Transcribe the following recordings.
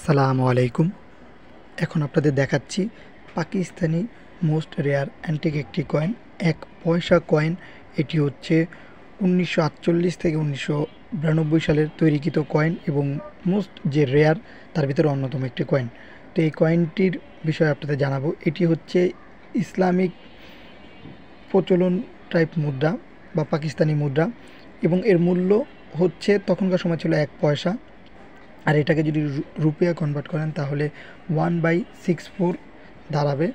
আসসালামু আলাইকুম। এখন আপনাদের দেখাচ্ছি পাকিস্তানি মোস্ট রেয়ার অ্যান্টিক একটি কয়েন, ১ পয়সা কয়েন। এটি হচ্ছে ১৯৪৮ থেকে ১৯৯২ সালের তৈরিকৃত কয়েন এবং মোস্ট যে রেয়ার তার ভিতরে অন্যতম একটি কয়েন। তো এই কয়েনটির বিষয়ে আপনাদের জানাবো। এটি হচ্ছে ইসলামিক প্রচলন টাইপ মুদ্রা বা পাকিস্তানি মুদ্রা এবং এর মূল্য হচ্ছে তখনকার সময় ছিল ১ পয়সা। আর এটাকে যদি রুপিয়া কনভার্ট করেন তাহলে 1/64 দাঁড়াবে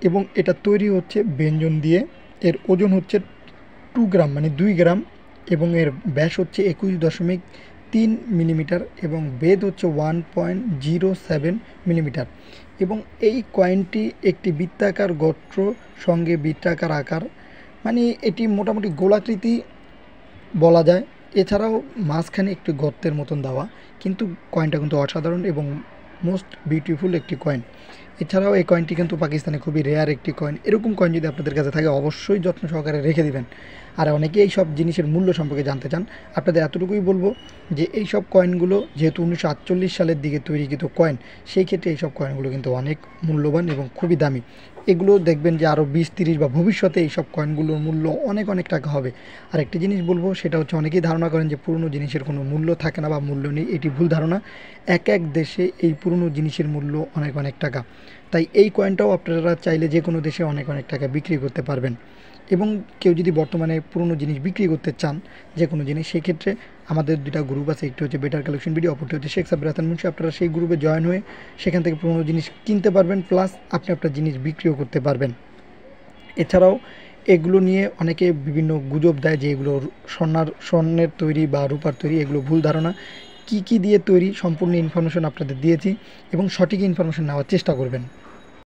এবং এটা তৈরি হচ্ছে ব্যঞ্জন দিয়ে। এর ওজন হচ্ছে 2 গ্রাম মানে 2 গ্রাম এবং এর ব্যাস হচ্ছে 21.3 মিলিমিটার এবং বেধ হচ্ছে 1.07 মিলিমিটার এবং এই কয়েনটি একটি বৃত্তাকার গোত্র সঙ্গে বৃত্তাকার আকার, মানে এটি মোটামুটি গোলাকৃতি বলা যায়। এছাড়াও মাঝখানে একটি গর্তের মতন দেওয়া, কিন্তু কয়েনটা কিন্তু অসাধারণ এবং মোস্ট বিউটিফুল একটি কয়েন। এছাড়াও এই কয়েনটি কিন্তু পাকিস্তানে খুবই রেয়ার একটি কয়েন। এরকম কয়েন যদি আপনাদের কাছে থাকে অবশ্যই যত্ন সহকারে রেখে দিবেন। আর অনেকেই এই সব জিনিসের মূল্য সম্পর্কে জানতে চান, আপনাদের এতটুকুই বলবো যে এই সব কয়েনগুলো যেহেতু ১৯৪৮ সালের দিকে তৈরিকৃত কয়েন, সেই ক্ষেত্রে এই সব কয়েনগুলো কিন্তু অনেক মূল্যবান এবং খুবই দামি। এগুলো দেখবেন যে আরও ২০-৩০ বা ভবিষ্যতে এই সব কয়েনগুলোর মূল্য অনেক অনেক টাকা হবে। আর একটি জিনিস বলবো, সেটা হচ্ছে অনেকেই ধারণা করেন যে পুরনো জিনিসের কোনো মূল্য থাকে না বা মূল্য নেই। এটি ভুল ধারণা। এক এক দেশে এই পুরনো জিনিসের মূল্য অনেক অনেক টাকা। তাই এই কয়েনটাও আপনারা চাইলে যে কোনো দেশে অনেক অনেক টাকা বিক্রি করতে পারবেন। এবং কেউ যদি বর্তমানে পুরনো জিনিস বিক্রি করতে চান, যে কোনো জিনিস, সেক্ষেত্রে আমাদের 2টা গ্রুপ আছে। একটি হচ্ছে বেটার কালেকশন ভিডিও, অপরটি হচ্ছে শেখ সাব্বির হাসান মুন্সি। আপনারা সেই গ্রুপে জয়েন হয়ে সেখান থেকে পুরনো জিনিস কিনতে পারবেন, প্লাস আপনি আপনার জিনিস বিক্রিও করতে পারবেন। এছাড়াও এগুলো নিয়ে অনেকে বিভিন্ন গুজব দেয় যে এগুলো স্বর্ণের তৈরি বা রূপার তৈরি। এগুলো ভুল ধারণা। কি দিয়ে তৈরি সম্পূর্ণ ইনফরমেশন আপনাদের দিয়েছি এবং সঠিক ইনফরমেশন নেওয়ার চেষ্টা করবেন।